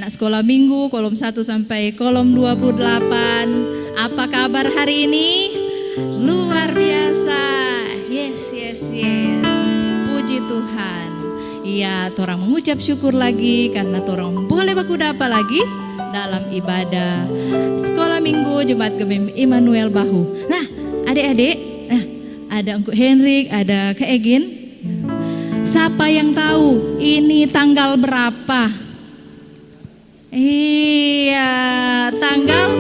anak-anak sekolah minggu kolom 1 sampai kolom 28. Apa kabar hari ini? Luar biasa. Yes. Puji Tuhan. Iya, torang mengucap syukur lagi karena torang boleh bakudapa lagi dalam ibadah sekolah minggu Jemaat Gemim Immanuel Bahu. Nah, adik-adik, ada Engku Henrik, ada Kak Egin. Siapa yang tahu ini tanggal berapa? Iya, tanggal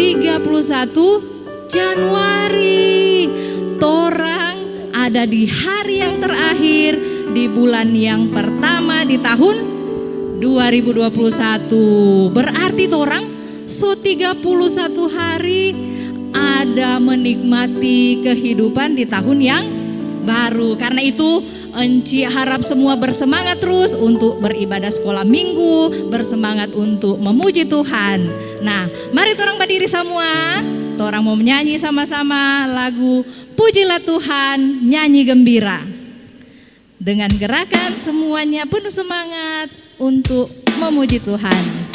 31 Januari. Torang ada di hari yang terakhir di bulan yang pertama di tahun 2021. Berarti torang 31 hari ada menikmati kehidupan di tahun yang baru. Karena itu Enci harap semua bersemangat terus untuk beribadah sekolah minggu, bersemangat untuk memuji Tuhan. Nah, mari torang berdiri semua. Torang mau menyanyi sama-sama lagu Pujilah Tuhan, nyanyi gembira. Dengan gerakan semuanya penuh semangat untuk memuji Tuhan.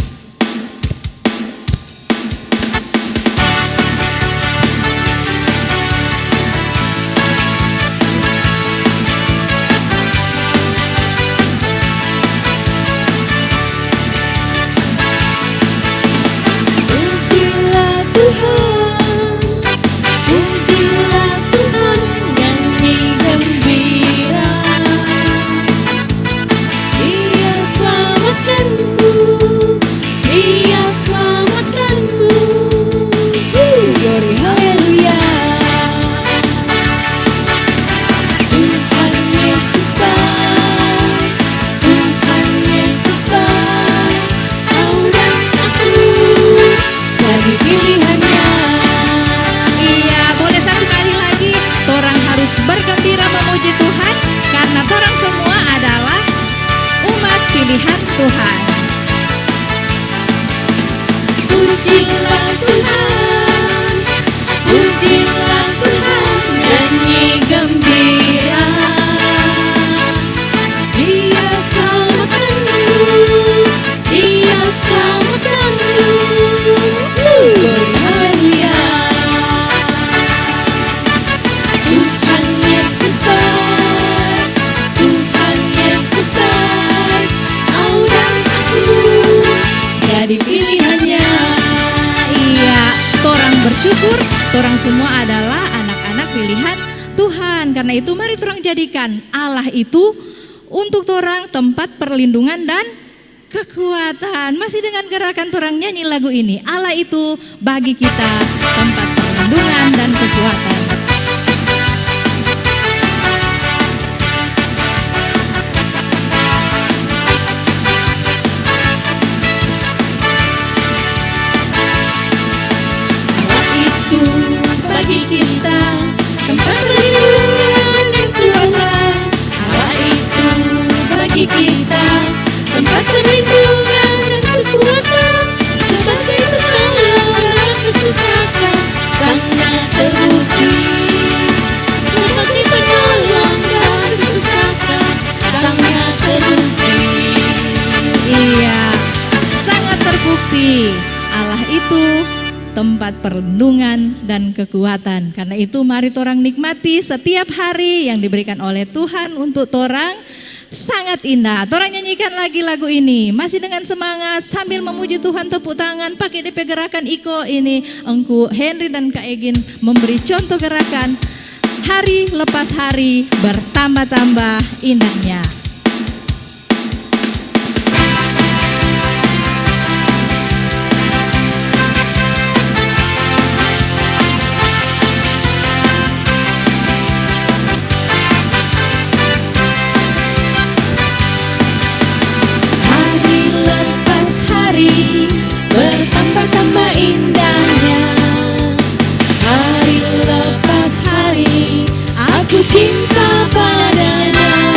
Bergembira memuji Tuhan karena torang semua adalah umat pilihan Tuhan. Pujilah Tuhan, pujilah Tuhan, nyanyi gembira. Dia selamatkanmu, Dia selamatkanmu. Haleluya. Jadi pilihannya. Iya, torang bersyukur torang semua adalah anak-anak pilihan Tuhan. Karena itu mari torang jadikan Allah itu untuk torang tempat perlindungan dan kekuatan. Masih dengan gerakan torang nyanyi lagu ini. Allah itu bagi kita tempat perlindungan dan kekuatan. Bagi kita tempat perlindungan dan kekuatan. Allah itu bagi kita tempat perlindungan dan kekuatan. Sebagai penolong kesesakan sangat terbukti. Sebagai penolong dan kesesakan sangat terbukti. Iya, sangat terbukti. Allah itu tempat perlindungan dan kekuatan. Karena itu mari torang nikmati setiap hari yang diberikan oleh Tuhan untuk torang. Sangat indah. Torang nyanyikan lagi lagu ini masih dengan semangat sambil memuji Tuhan, tepuk tangan pakai DP gerakan Iko ini. Engku Henry dan Kak Egin memberi contoh gerakan hari lepas hari bertambah-tambah indahnya. Bertambah-tambah indahnya. Hari lepas hari aku cinta padanya.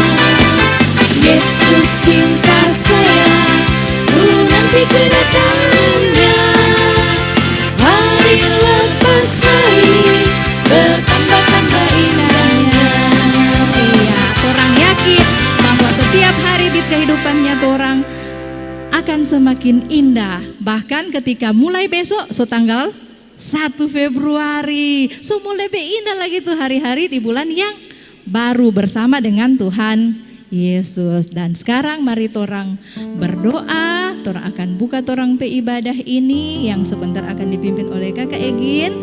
semakin indah. Bahkan ketika mulai besok, tanggal 1 Februari. Mulai lebih indah lagi tuh hari-hari di bulan yang baru bersama dengan Tuhan Yesus. Dan sekarang mari torang berdoa. Torang akan buka torang ibadah ini yang sebentar akan dipimpin oleh Kakak Egin.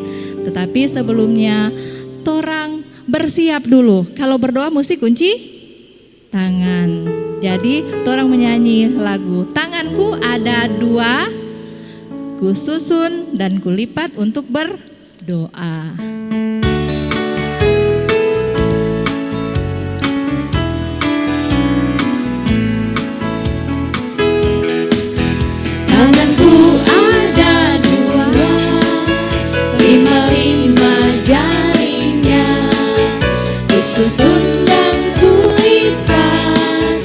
Tetapi sebelumnya torang bersiap dulu. Kalau berdoa mesti kunci tangan. Jadi torang menyanyi lagu Tanganku Ada Dua, kususun dan kulipat untuk berdoa. Tanganku ada dua, lima jarinya, kususun dan kulipat.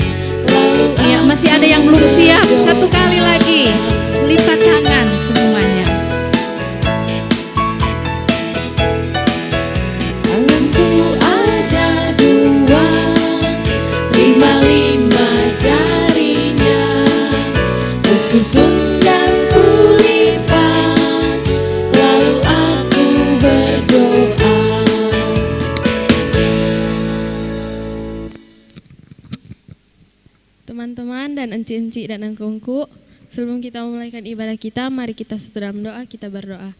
Lalu Ya, masih ada yang belum siap. Satu kali lagi, lipat tangan semuanya. tanganku ada dua, lima jarinya, kususun dan kulipat. Lalu aku berdoa. Teman-teman dan enci-enci dan engkungku, sebelum kita memulaikan ibadah kita, mari kita satu dalam doa, kita berdoa.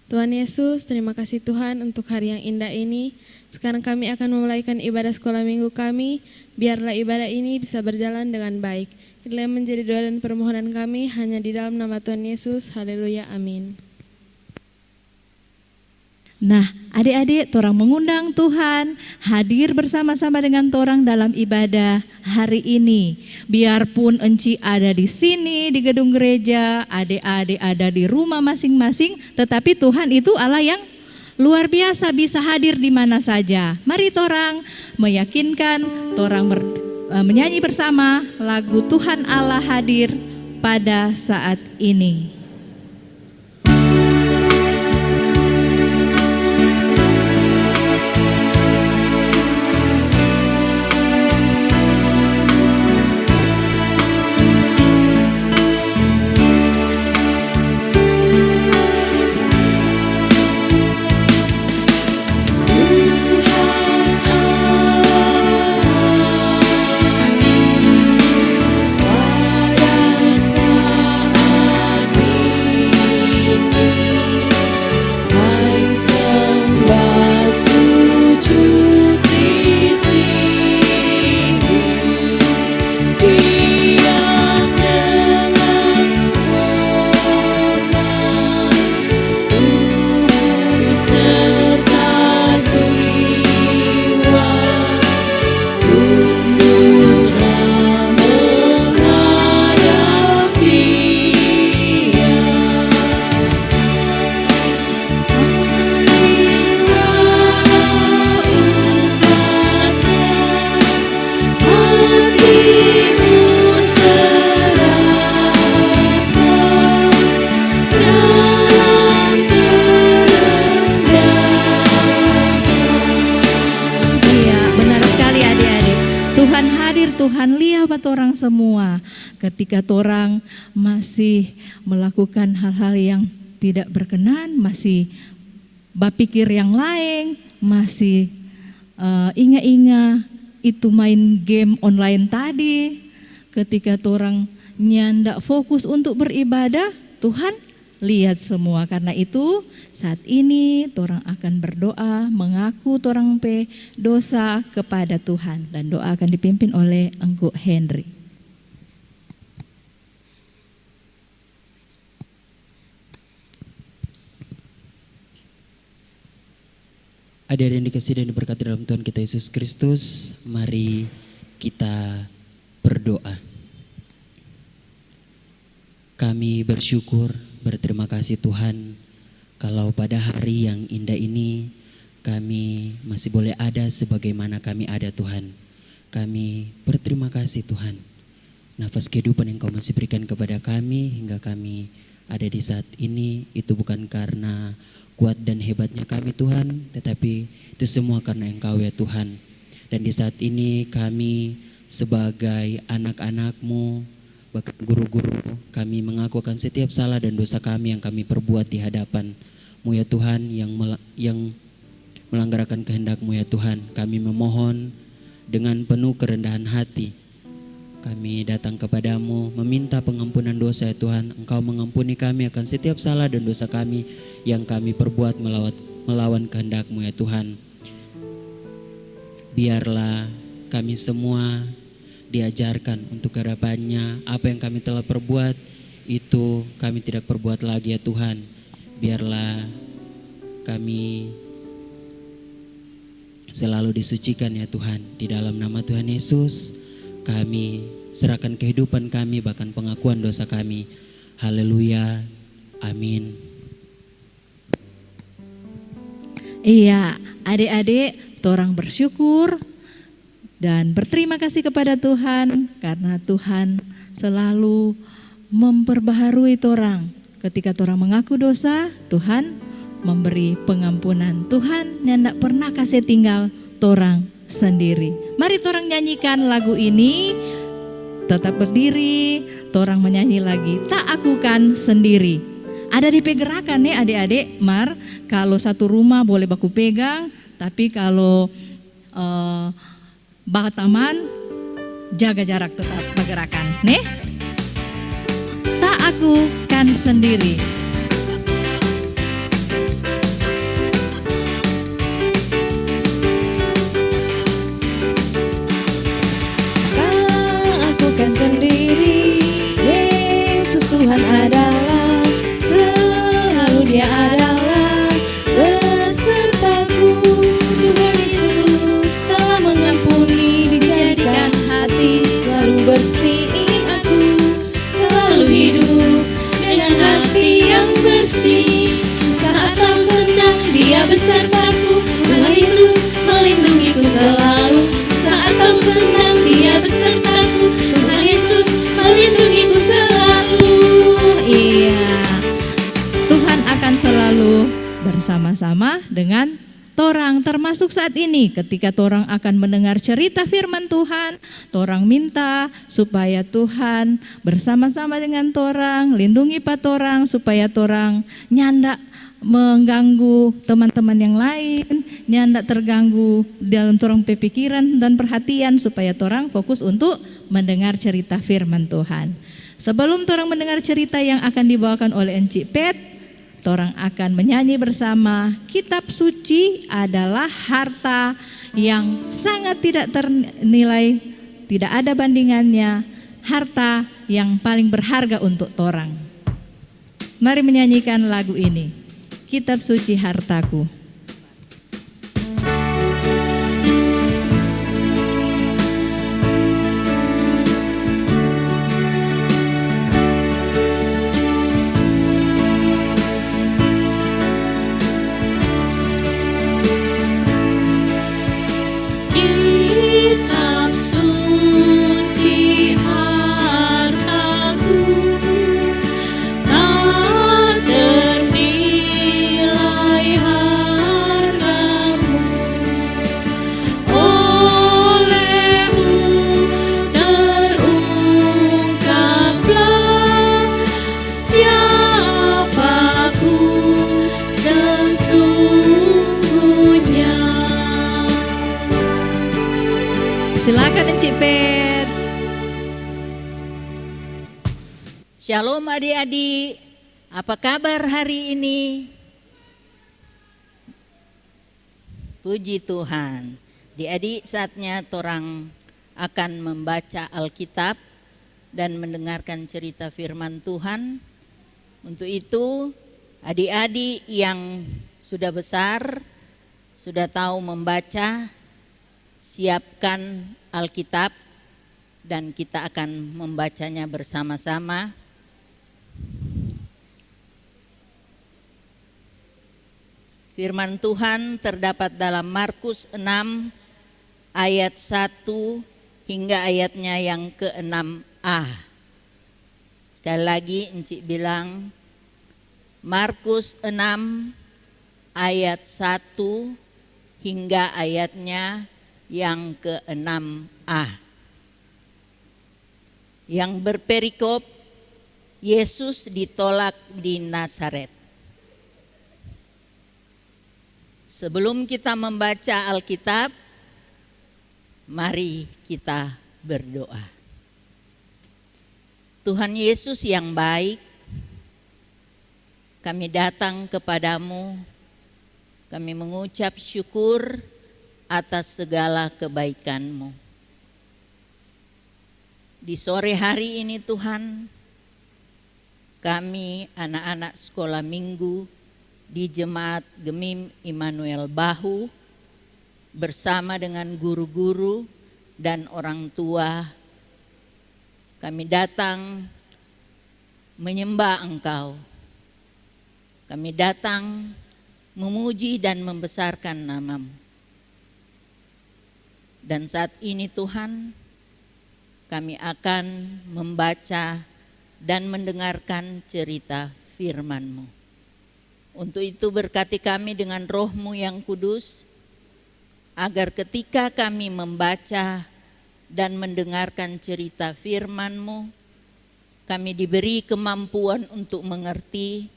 Tuhan Yesus, terima kasih Tuhan untuk hari yang indah ini. Sekarang kami akan memulaikan ibadah sekolah minggu kami. Biarlah ibadah ini bisa berjalan dengan baik. Inilah yang menjadi doa dan permohonan kami hanya di dalam nama Tuhan Yesus. Haleluya, amin. Nah, adik-adik, torang mengundang Tuhan hadir bersama-sama dengan torang dalam ibadah hari ini. Biarpun enci ada di sini di gedung gereja, adik-adik ada di rumah masing-masing, tetapi Tuhan itu Allah yang luar biasa, bisa hadir di mana saja. Mari torang meyakinkan, torang menyanyi bersama lagu Tuhan Allah hadir pada saat ini. Tuhan lihat orang semua ketika orang masih melakukan hal-hal yang tidak berkenan, masih berpikir yang lain, masih ingat-ingat itu main game online tadi. Ketika orang nyandak fokus untuk beribadah, Tuhan lihat semua. Karena itu saat ini orang akan berdoa mengaku orang dosa kepada Tuhan, dan doa akan dipimpin oleh Engku Henry. Adik-adik yang dikasihi dan diberkati dalam Tuhan kita Yesus Kristus, mari kita berdoa. Kami bersyukur, berterima kasih Tuhan, kalau pada hari yang indah ini kami masih boleh ada sebagaimana kami ada Tuhan. Kami berterima kasih Tuhan, nafas kehidupan yang Kau masih berikan kepada kami hingga kami ada di saat ini, itu bukan karena kuat dan hebatnya kami Tuhan, tetapi itu semua karena Engkau ya Tuhan. Dan di saat ini kami sebagai anak-anak-Mu bahkan guru-guru, kami mengaku akan setiap salah dan dosa kami yang kami perbuat di hadapan-Mu ya Tuhan, yang melanggar akan kehendak-Mu ya Tuhan. Kami memohon dengan penuh kerendahan hati, kami datang kepadamu meminta pengampunan dosa ya Tuhan. Engkau mengampuni kami akan setiap salah dan dosa kami yang kami perbuat melawan kehendak-Mu ya Tuhan. Biarlah kami semua diajarkan untuk kedepannya, apa yang kami telah perbuat itu kami tidak perbuat lagi ya Tuhan. Biarlah kami selalu disucikan ya Tuhan. Di dalam nama Tuhan Yesus kami serahkan kehidupan kami, bahkan pengakuan dosa kami. Haleluya, amin. Iya, adik-adik, torang bersyukur dan berterima kasih kepada Tuhan karena Tuhan selalu memperbaharui torang. Ketika torang mengaku dosa, Tuhan memberi pengampunan. Tuhan yang tidak pernah kasih tinggal torang sendiri. Mari torang nyanyikan lagu ini. Tetap berdiri, torang menyanyi lagi. Tak aku kan sendiri. Ada di pergerakan nih adik-adik. Mar, kalau satu rumah boleh baku pegang, tapi kalau taman jaga jarak, tetap pergerakan. Nih, tak aku kan sendiri. Bukan sendiri, Yesus Tuhan adalah, selalu Dia adalah besertaku. Tuhan Yesus telah mengampuni, dijadikan hati, selalu bersihin aku, selalu hidup dengan hati yang bersih. Susah atau senang Dia besertaku, Tuhan Yesus melindungiku selalu. Susah atau senang Dia besertaku, Tuhan Yesus melindungiku selalu. Iya, Tuhan akan selalu bersama-sama dengan torang, termasuk saat ini ketika torang akan mendengar cerita firman Tuhan. Torang minta supaya Tuhan bersama-sama dengan torang, lindungi patorang supaya torang nyanda mengganggu teman-teman yang lain, nyanda terganggu dalam torang pikiran dan perhatian, supaya torang fokus untuk mendengar cerita firman Tuhan. Sebelum torang mendengar cerita yang akan dibawakan oleh Encik Pet, torang akan menyanyi bersama. Kitab suci adalah harta yang sangat tidak ternilai, tidak ada bandingannya, harta yang paling berharga untuk torang. Mari menyanyikan lagu ini. Kitab suci hartaku. Kitab suci hartaku, tak ternilai hargamu. Olehmu terungkaplah siapaku sesungguhnya. Silakan Encik Pet. Shalom adik-adik, apa kabar hari ini? Puji Tuhan. Adik-adik, saatnya torang akan membaca Alkitab dan mendengarkan cerita firman Tuhan. Untuk itu, adik-adik yang sudah besar, sudah tahu membaca, siapkan Alkitab dan kita akan membacanya bersama-sama. Firman Tuhan terdapat dalam Markus 6 ayat 1 hingga ayatnya yang ke-6a. Sekali lagi Encik bilang, Markus 6 ayat 1 hingga ayatnya yang ke-6a. yang berperikop Yesus ditolak di Nazaret. Sebelum kita membaca Alkitab, mari kita berdoa. Tuhan Yesus yang baik, kami datang kepadamu, kami mengucap syukur atas segala kebaikan-Mu. Di sore hari ini Tuhan, kami anak-anak sekolah minggu di Jemaat Gemim Immanuel Bahu bersama dengan guru-guru dan orang tua, kami datang menyembah Engkau. Kami datang memuji dan membesarkan nama-Mu. Dan saat ini Tuhan, kami akan membaca dan mendengarkan cerita firman-Mu. Untuk itu berkati kami dengan Roh-Mu yang kudus, agar ketika kami membaca dan mendengarkan cerita firman-Mu, kami diberi kemampuan untuk mengerti,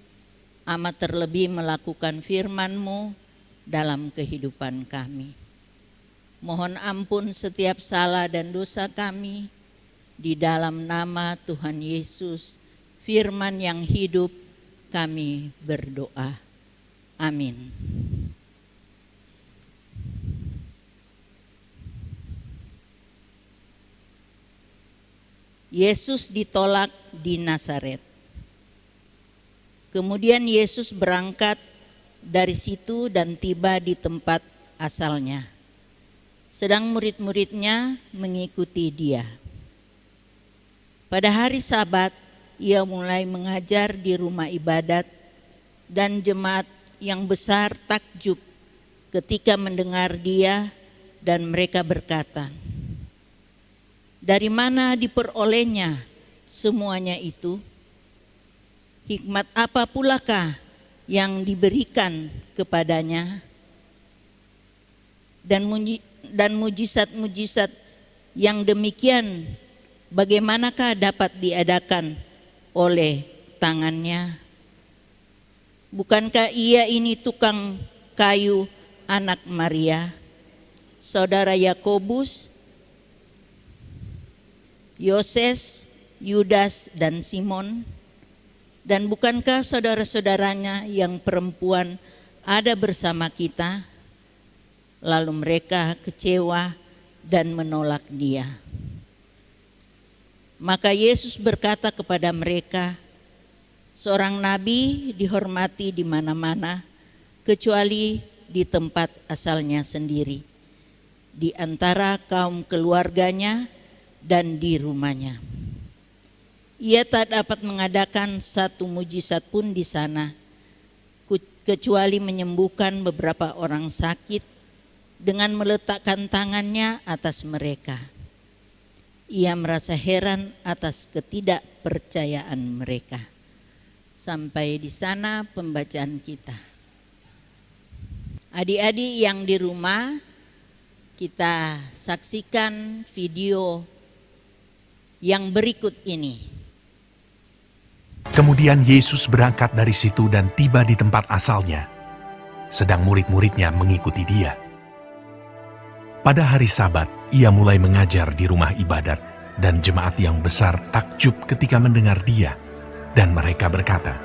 amat terlebih melakukan firman-Mu dalam kehidupan kami. Mohon ampun setiap salah dan dosa kami, di dalam nama Tuhan Yesus, firman yang hidup, kami berdoa. Amin. Yesus ditolak di Nazaret. Kemudian Yesus berangkat dari situ dan tiba di tempat asalnya. Sedang murid-muridnya mengikuti Dia. Pada hari Sabat, Ia mulai mengajar di rumah ibadat, dan jemaat yang besar takjub ketika mendengar Dia, dan mereka berkata, "Dari mana diperolehnya semuanya itu? Hikmat apa pulakah yang diberikan kepadanya? Dan mujizat-mujizat yang demikian bagaimanakah dapat diadakan oleh tangannya? Bukankah Ia ini tukang kayu anak Maria, saudara Yakobus, Yoses, Yudas, dan Simon? Dan bukankah saudara-saudaranya yang perempuan ada bersama kita?" Lalu mereka kecewa dan menolak Dia. Maka Yesus berkata kepada mereka, "Seorang nabi dihormati di mana-mana, kecuali di tempat asalnya sendiri, di antara kaum keluarganya dan di rumahnya. Ia tak dapat mengadakan satu mujizat pun di sana, kecuali menyembuhkan beberapa orang sakit dengan meletakkan tangannya atas mereka. Ia merasa heran atas ketidakpercayaan mereka." Sampai di sana pembacaan kita. Adik-adik yang di rumah, kita saksikan video yang berikut ini. Kemudian Yesus berangkat dari situ dan tiba di tempat asalnya, sedang murid-muridnya mengikuti Dia. Pada hari Sabat, Ia mulai mengajar di rumah ibadat, dan jemaat yang besar takjub ketika mendengar Dia, dan mereka berkata,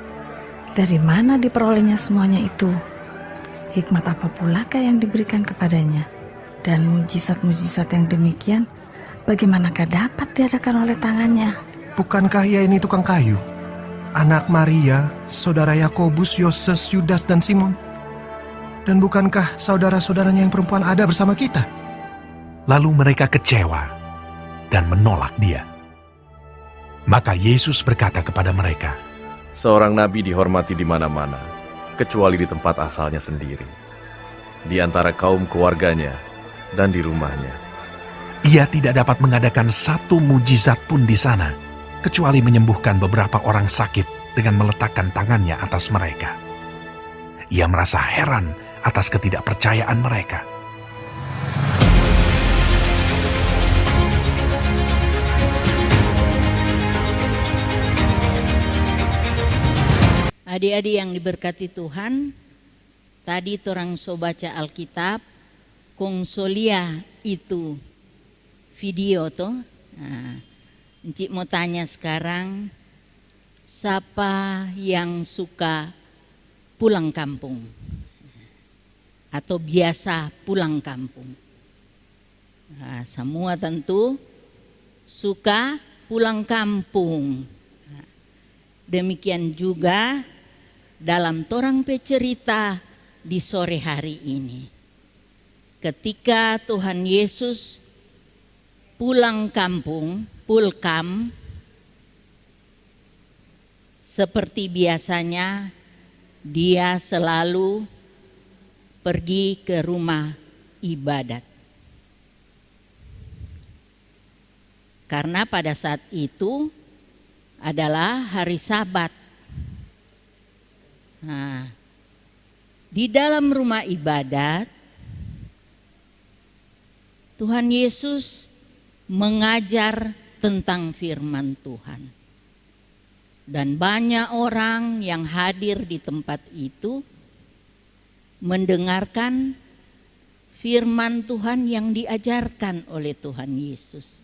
"Dari mana diperolehnya semuanya itu? Hikmat apa pulakah yang diberikan kepadanya? Dan mujizat-mujizat yang demikian, bagaimanakah dapat diadakan oleh tangannya?" Bukankah Ia ini tukang kayu, anak Maria, saudara Yakobus, Yoses, Yudas, dan Simon? Dan bukankah saudara-saudaranya yang perempuan ada bersama kita? Lalu mereka kecewa dan menolak Dia. Maka Yesus berkata kepada mereka, "Seorang nabi dihormati di mana-mana, kecuali di tempat asalnya sendiri, di antara kaum keluarganya dan di rumahnya." Ia tidak dapat mengadakan satu mujizat pun di sana, kecuali menyembuhkan beberapa orang sakit dengan meletakkan tangannya atas mereka. Ia merasa heran atas ketidakpercayaan mereka. Adik-adik yang diberkati Tuhan, tadi torang so baca Alkitab, kong solia itu video toh. Nah, Encik mau tanya sekarang, siapa yang suka pulang kampung? Atau biasa pulang kampung? Nah, semua tentu suka pulang kampung. Nah, demikian juga dalam torang pecerita di sore hari ini. Ketika Tuhan Yesus pulang kampung, pulkam, seperti biasanya dia selalu pergi ke rumah ibadat. Karena pada saat itu adalah hari Sabat. Nah, di dalam rumah ibadat Tuhan Yesus mengajar tentang firman Tuhan. Dan banyak orang yang hadir di tempat itu mendengarkan firman Tuhan yang diajarkan oleh Tuhan Yesus.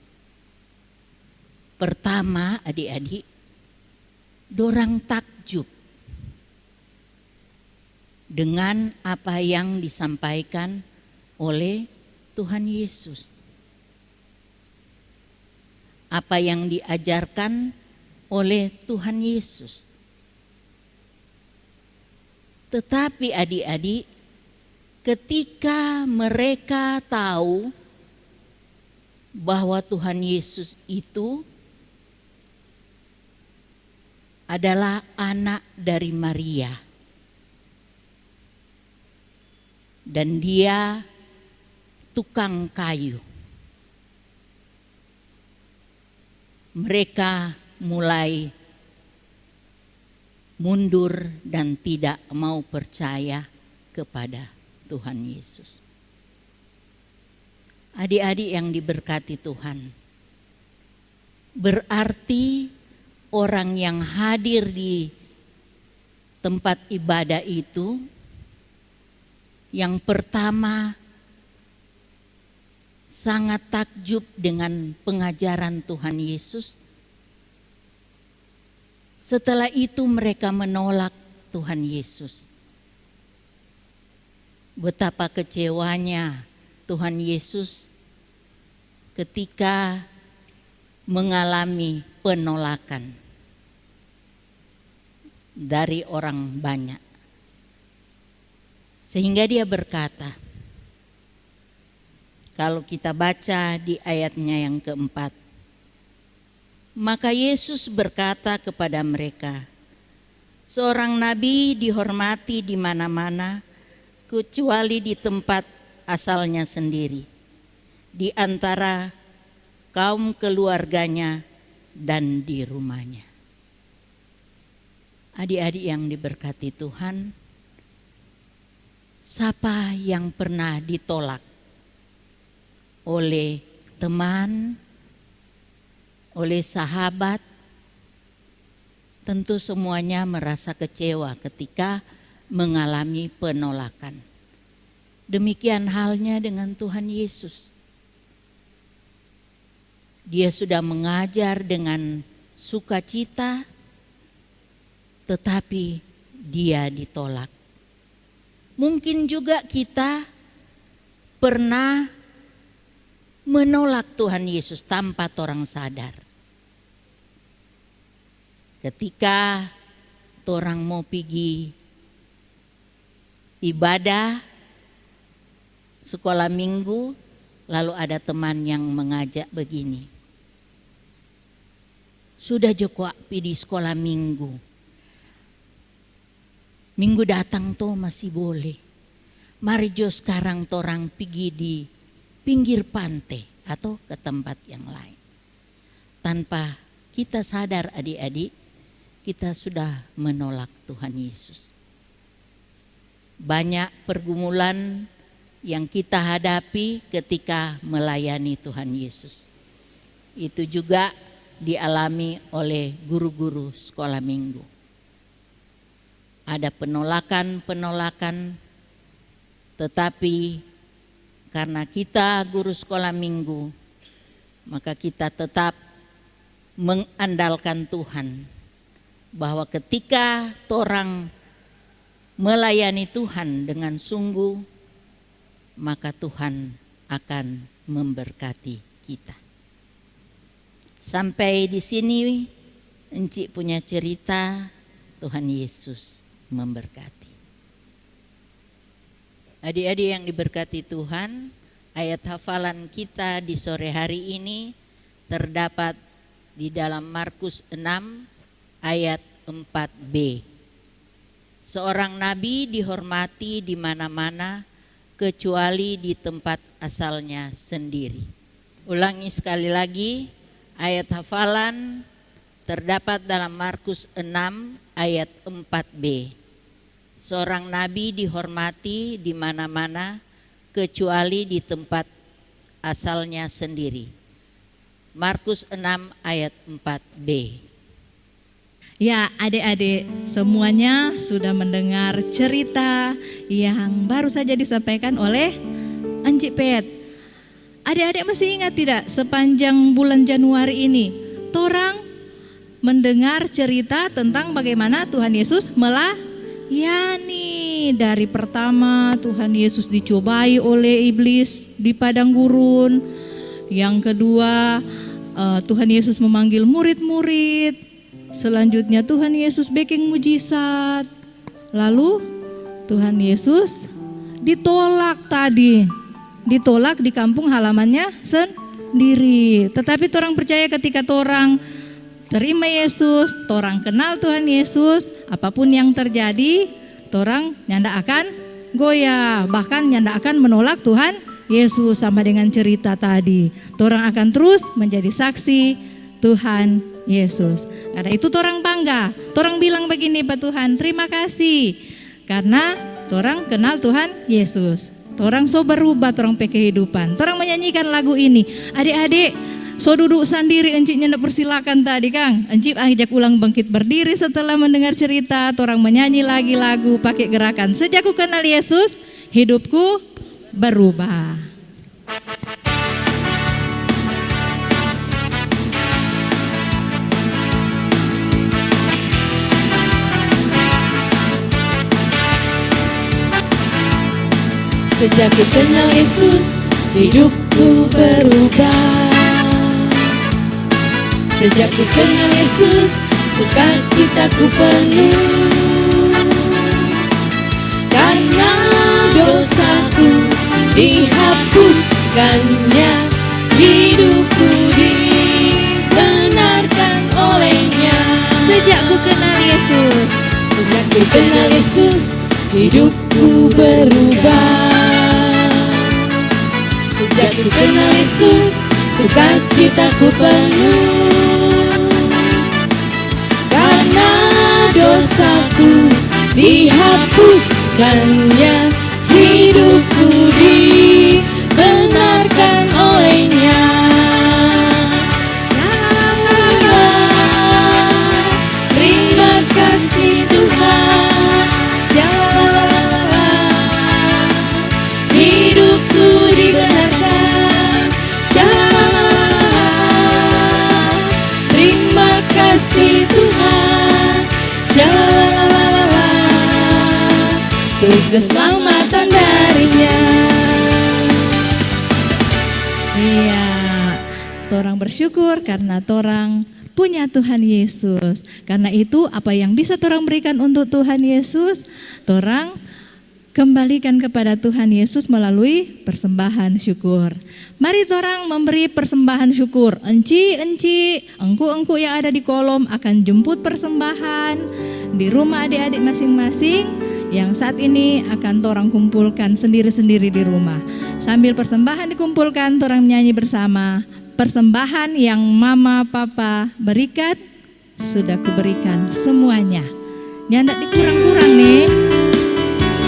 Pertama, adik-adik, dorang takjub dengan apa yang disampaikan oleh Tuhan Yesus. Apa yang diajarkan oleh Tuhan Yesus. Tetapi adik-adik, ketika mereka tahu bahwa Tuhan Yesus itu adalah anak dari Maria, dan dia tukang kayu, mereka mulai mundur dan tidak mau percaya kepada Tuhan Yesus. Adik-adik yang diberkati Tuhan, berarti orang yang hadir di tempat ibadah itu, yang pertama sangat takjub dengan pengajaran Tuhan Yesus. Setelah itu mereka menolak Tuhan Yesus. Betapa kecewanya Tuhan Yesus ketika mengalami penolakan dari orang banyak. Sehingga dia berkata, kalau kita baca di ayatnya yang keempat, maka Yesus berkata kepada mereka, seorang nabi dihormati di mana-mana kecuali di tempat asalnya sendiri, di antara kaum keluarganya dan di rumahnya. Adik-adik yang diberkati Tuhan, siapa yang pernah ditolak oleh teman, oleh sahabat? Tentu semuanya merasa kecewa ketika mengalami penolakan. Demikian halnya dengan Tuhan Yesus. Dia sudah mengajar dengan sukacita, tetapi dia ditolak. Mungkin juga kita pernah menolak Tuhan Yesus tanpa orang sadar. Ketika orang mau pergi ibadah sekolah minggu, lalu ada teman yang mengajak begini, sudah joko di sekolah minggu, minggu datang tuh masih boleh, mari jo sekarang torang pergi di pinggir pantai atau ke tempat yang lain. Tanpa kita sadar adik-adik, kita sudah menolak Tuhan Yesus. Banyak pergumulan yang kita hadapi ketika melayani Tuhan Yesus. Itu juga dialami oleh guru-guru sekolah minggu. ada penolakan-penolakan, tetapi karena kita guru sekolah minggu, maka kita tetap mengandalkan Tuhan, bahwa ketika torang melayani Tuhan dengan sungguh, maka Tuhan akan memberkati kita. Sampai di sini Encik punya cerita. Tuhan Yesus memberkati. Adik-adik yang diberkati Tuhan, ayat hafalan kita di sore hari ini terdapat di dalam Markus 6 ayat 4b. Seorang nabi dihormati di mana-mana kecuali di tempat asalnya sendiri. Ulangi sekali lagi, ayat hafalan terdapat dalam Markus 6 ayat 4b. Seorang nabi dihormati di mana-mana kecuali di tempat asalnya sendiri. Markus 6 ayat 4b. Ya, adik-adik semuanya sudah mendengar cerita yang baru saja disampaikan oleh Encik Pet. Adik-adik masih ingat tidak, sepanjang bulan Januari ini torang mendengar cerita tentang bagaimana Tuhan Yesus melayani. Dari pertama Tuhan Yesus dicobai oleh iblis di padang gurun. Yang kedua Tuhan Yesus memanggil murid-murid. Selanjutnya Tuhan Yesus bikin mujizat. Lalu Tuhan Yesus ditolak di kampung halamannya sendiri. Tetapi torang percaya ketika torang terima Yesus, torang kenal Tuhan Yesus, apapun yang terjadi, torang nyanda akan goyah, bahkan nyanda akan menolak Tuhan Yesus. Sama dengan cerita tadi, torang akan terus menjadi saksi Tuhan Yesus. Karena itu torang bangga, torang bilang begini Pak Tuhan, terima kasih karena torang kenal Tuhan Yesus. Torang so berubah torang pe kehidupan. Torang menyanyikan lagu ini. Adik-adik so duduk sendiri, enciknya ndak persilakan tadi Kang. Encik ajak ulang bangkit berdiri setelah mendengar cerita. Torang menyanyi lagi lagu pakai gerakan sejak ku kenal Yesus, hidupku berubah. Sejak ku kenal Yesus, hidupku berubah. Sejak ku kenal Yesus, sukacitaku penuh. Karena dosaku dihapuskannya, hidupku dibenarkan olehnya. Sejak ku kenal Yesus, sejak ku kenal Yesus, hidupku berubah. Sejak ku kenal Yesus, sukacitaku penuh. Karena dosaku dihapuskannya, hidupku dibenarkan olehnya. Terima kasih Tuhan. Hidupku dibenarkan. Terima kasih Tuhan. Untuk keselamatan darinya. Iya, torang bersyukur karena torang punya Tuhan Yesus. Karena itu apa yang bisa torang berikan untuk Tuhan Yesus, torang kembalikan kepada Tuhan Yesus melalui persembahan syukur. Mari torang memberi persembahan syukur. Enci, engku yang ada di kolom akan jemput persembahan di rumah adik-adik masing-masing yang saat ini akan torang kumpulkan sendiri-sendiri di rumah. Sambil persembahan dikumpulkan, torang menyanyi bersama. Persembahan yang mama papa berikan, sudah kuberikan semuanya. Nyandak dikurang-kurang nih,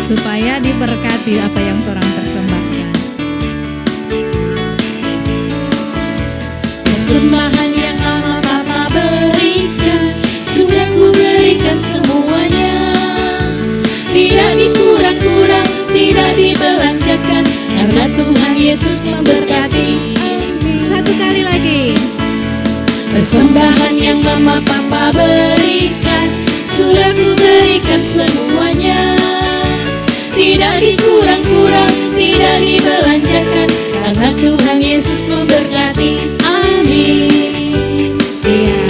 supaya diberkati apa yang torang persembahkan. Persembahan yang mama papa berikan, sudah ku berikan semuanya. tidak dibelanjakan, karena Tuhan Yesus memberkati. Satu kali lagi. Persembahan yang mama papa berikan, sudah ku berikan semuanya. Tidak dikurang-kurang, tidak dibelanjakan, karena Tuhan Yesus memberkati. Amin. Iya.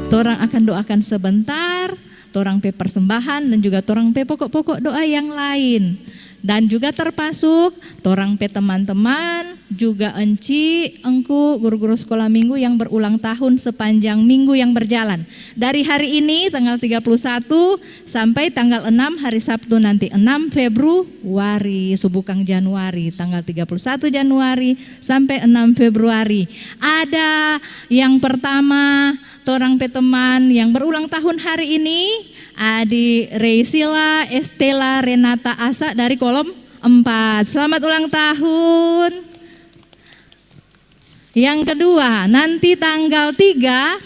Torang akan doakan sebentar, torang pe persembahan dan juga torang pe pokok-pokok doa yang lain. Dan juga termasuk torang pe teman-teman, juga enci, engku, guru-guru sekolah minggu yang berulang tahun sepanjang minggu yang berjalan. Dari hari ini tanggal 31 sampai tanggal 6 hari Sabtu nanti 6 Februari, subukang Januari, tanggal 31 Januari sampai 6 Februari. Ada yang pertama, torang pe teman yang berulang tahun hari ini, Adi Reisila Estela Renata Asa dari kolom 4. Selamat ulang tahun. Yang kedua, nanti tanggal 3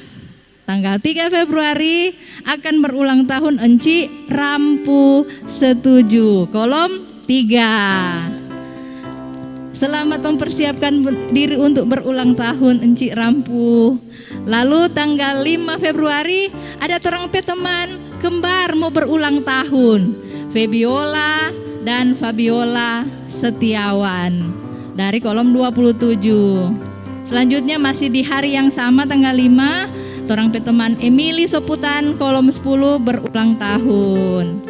Februari akan berulang tahun Enci Rampu Setuju, kolom 3. Selamat mempersiapkan diri untuk berulang tahun Enci Rampu. Lalu tanggal 5 Februari ada torang pe teman kembar mau berulang tahun, Febiola dan Fabiola Setiawan dari kolom 27. Selanjutnya masih di hari yang sama tanggal 5, torang pe teman Emily Soputan kolom 10 berulang tahun.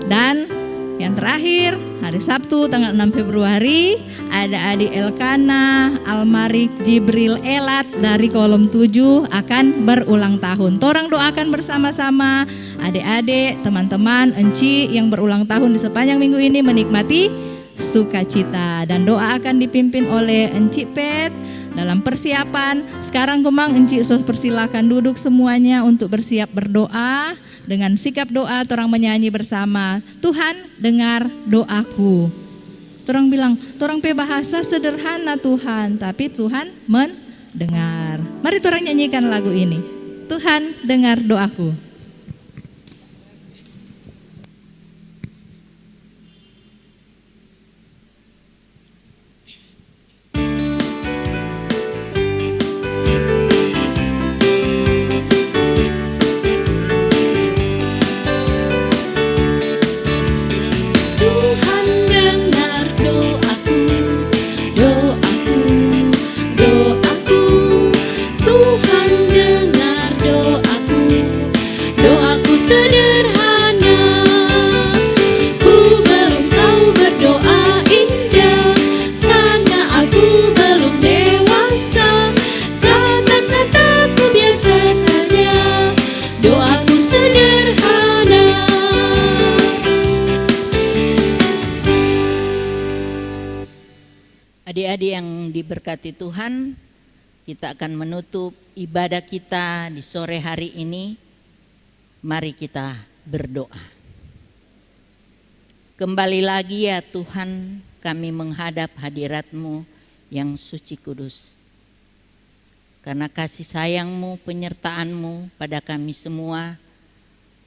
Dan yang terakhir, hari Sabtu tanggal 6 Februari ada Adi Elkana Almarik Jibril Elat dari kolom 7 akan berulang tahun. Torang doakan bersama-sama adik-adik, teman-teman, enci yang berulang tahun di sepanjang minggu ini menikmati sukacita. Dan doa akan dipimpin oleh Enci Pet dalam persiapan. Sekarang Kemang Enci persilakan duduk semuanya untuk bersiap berdoa. Dengan sikap doa, torang menyanyi bersama, Tuhan dengar doaku. Torang bilang, torang pe bahasa sederhana Tuhan, tapi Tuhan mendengar. Mari torang nyanyikan lagu ini. Tuhan dengar doaku. Tuhan dengar doaku, doaku, doaku. Tuhan dengar doaku, doaku sederhana. Ku belum tahu berdoa indah, karena aku belum dewasa. Kata-kataku biasa saja, doaku sederhana. Adik-adik yang diberkati Tuhan, kita akan menutup ibadah kita di sore hari ini. Mari kita berdoa. Kembali lagi ya Tuhan, kami menghadap hadirat-Mu yang suci kudus. Karena kasih sayang-Mu, penyertaan-Mu pada kami semua,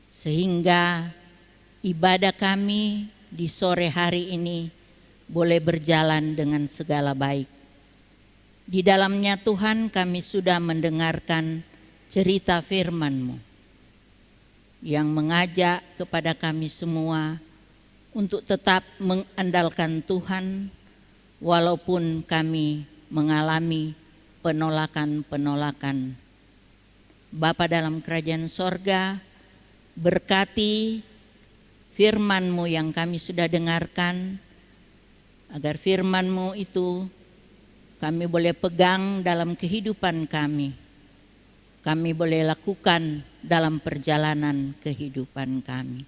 sehingga ibadah kami di sore hari ini boleh berjalan dengan segala baik. Di dalamnya Tuhan kami sudah mendengarkan cerita firman-Mu yang mengajak kepada kami semua untuk tetap mengandalkan Tuhan walaupun kami mengalami penolakan-penolakan. Bapa dalam kerajaan sorga, berkati firman-Mu yang kami sudah dengarkan, agar firman-Mu itu kami boleh pegang dalam kehidupan kami. Kami boleh lakukan dalam perjalanan kehidupan kami.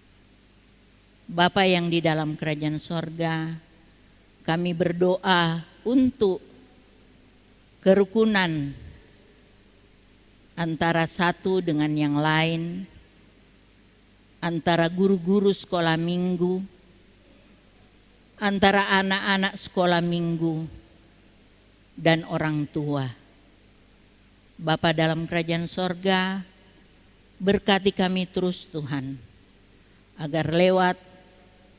Bapa yang di dalam kerajaan sorga, kami berdoa untuk kerukunan antara satu dengan yang lain, antara guru-guru sekolah minggu, antara anak-anak sekolah minggu dan orang tua. Bapa dalam kerajaan sorga, berkati kami terus Tuhan, agar lewat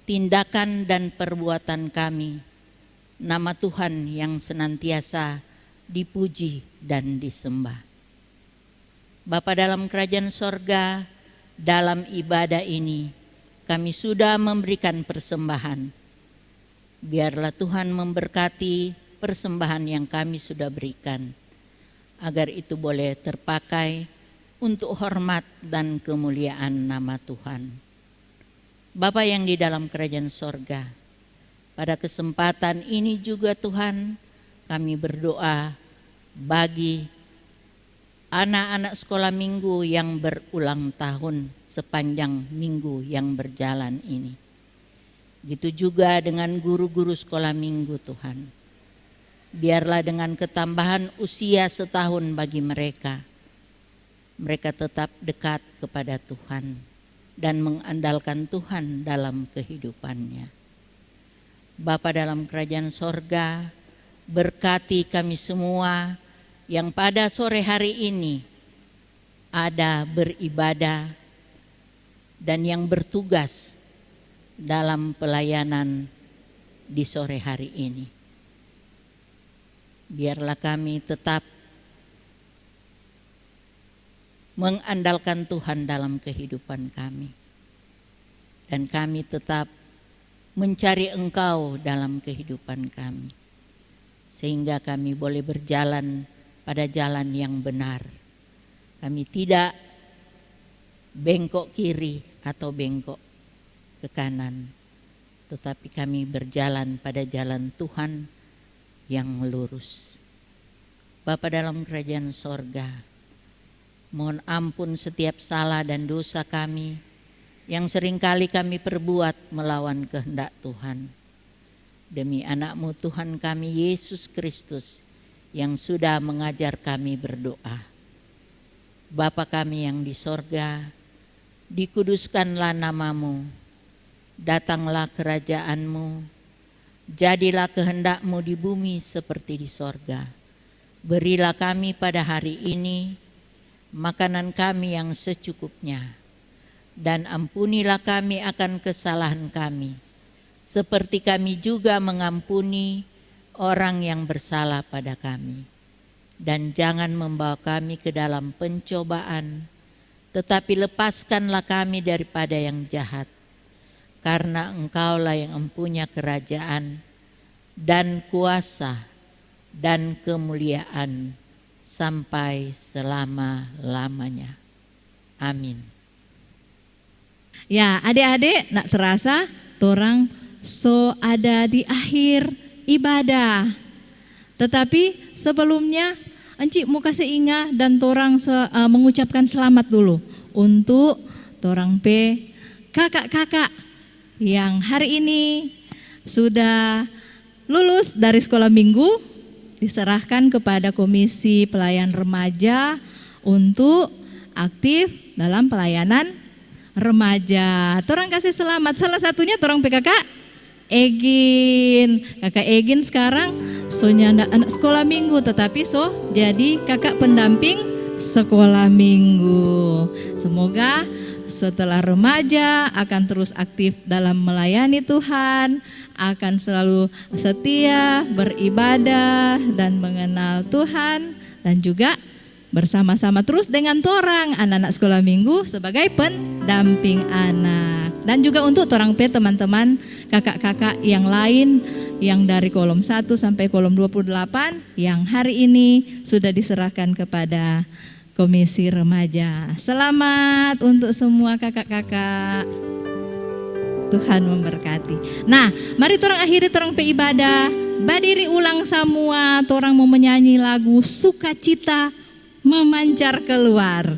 tindakan dan perbuatan kami, nama Tuhan yang senantiasa dipuji dan disembah. Bapa dalam kerajaan sorga, dalam ibadah ini kami sudah memberikan persembahan. Biarlah Tuhan memberkati persembahan yang kami sudah berikan, agar itu boleh terpakai untuk hormat dan kemuliaan nama Tuhan. Bapa yang di dalam kerajaan sorga, pada kesempatan ini juga Tuhan, kami berdoa bagi anak-anak sekolah minggu yang berulang tahun sepanjang minggu yang berjalan ini. Gitu juga dengan guru-guru sekolah minggu Tuhan. Biarlah dengan ketambahan usia setahun bagi mereka, mereka tetap dekat kepada Tuhan dan mengandalkan Tuhan dalam kehidupannya. Bapa dalam kerajaan sorga, berkati kami semua yang pada sore hari ini ada beribadah dan yang bertugas dalam pelayanan di sore hari ini. Biarlah kami tetap mengandalkan Tuhan dalam kehidupan kami, dan kami tetap mencari Engkau dalam kehidupan kami, sehingga kami boleh berjalan pada jalan yang benar. Kami tidak bengkok kiri atau bengkok ke kanan, tetapi kami berjalan pada jalan Tuhan yang lurus. Bapa dalam kerajaan sorga, mohon ampun setiap salah dan dosa kami yang seringkali kami perbuat melawan kehendak Tuhan. Demi anak-Mu Tuhan kami Yesus Kristus yang sudah mengajar kami berdoa. Bapa kami yang di sorga, dikuduskanlah nama-Mu, datanglah kerajaan-Mu, jadilah kehendak-Mu di bumi seperti di sorga. Berilah kami pada hari ini makanan kami yang secukupnya, dan ampunilah kami akan kesalahan kami, seperti kami juga mengampuni orang yang bersalah pada kami. Dan jangan membawa kami ke dalam pencobaan, tetapi lepaskanlah kami daripada yang jahat. Karena Engkaulah yang mempunyai kerajaan dan kuasa dan kemuliaan sampai selama-lamanya. Amin. Ya, adik-adik, nak terasa torang so ada di akhir ibadah. Tetapi sebelumnya Encik mau kasih ingat dan torang mengucapkan selamat dulu untuk torang kakak-kakak yang hari ini sudah lulus dari sekolah minggu, diserahkan kepada Komisi Pelayan Remaja untuk aktif dalam pelayanan remaja. Torang kasih selamat. Salah satunya torang PKK Egin. Kakak Egin sekarang so nyanda anak sekolah minggu, tetapi so jadi kakak pendamping sekolah minggu. Semoga setelah remaja akan terus aktif dalam melayani Tuhan, akan selalu setia, beribadah dan mengenal Tuhan, dan juga bersama-sama terus dengan torang anak-anak sekolah minggu sebagai pendamping anak. Dan juga untuk torang teman-teman kakak-kakak yang lain yang dari kolom 1 sampai kolom 28 yang hari ini sudah diserahkan kepada Komisi Remaja. Selamat untuk semua kakak-kakak. Tuhan memberkati. Nah, mari torang akhiri torang ibadah. Berdiri ulang semua, torang mau menyanyi lagu Sukacita Memancar Keluar.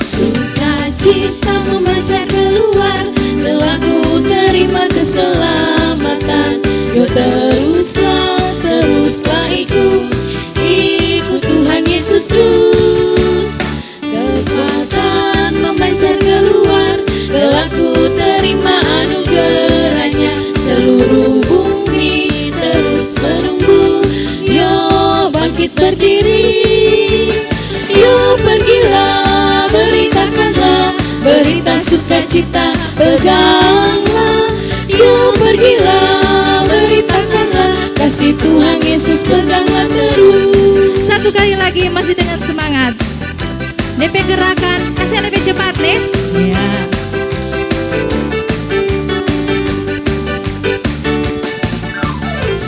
Sukacita memancar keluar, telah ku terima keselamatan. Yo teruslah ikut Tuhan Yesus terus. sukacita, peganglah. Yo pergilah, beritakanlah kasih Tuhan Yesus, peganglah terus. Satu kali lagi masih dengan semangat. DP gerakan, kasih lebih cepat nih. Ya.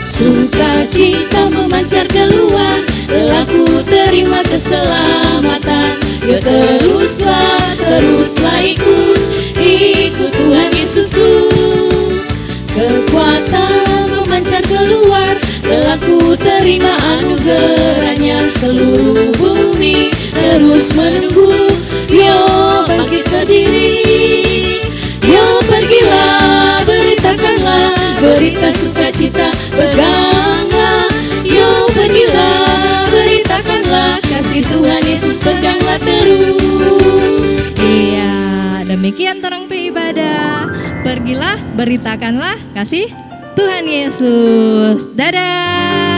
Sukacita memancar keluar, lelaku terima keselamatan. Yo teruslah ikut Tuhan Yesusku. Kekuatan memancar keluar, lelaku terima anugerahnya. Seluruh bumi terus menunggu, yo bangkit berdiri. Yo pergilah, beritakanlah berita sukacita, peganglah. Yo pergilah, beritakanlah kasih Tuhan Yesus, peganglah terus. Iya, demikian torang ibadah. Pergilah, beritakanlah kasih Tuhan Yesus. Dadah.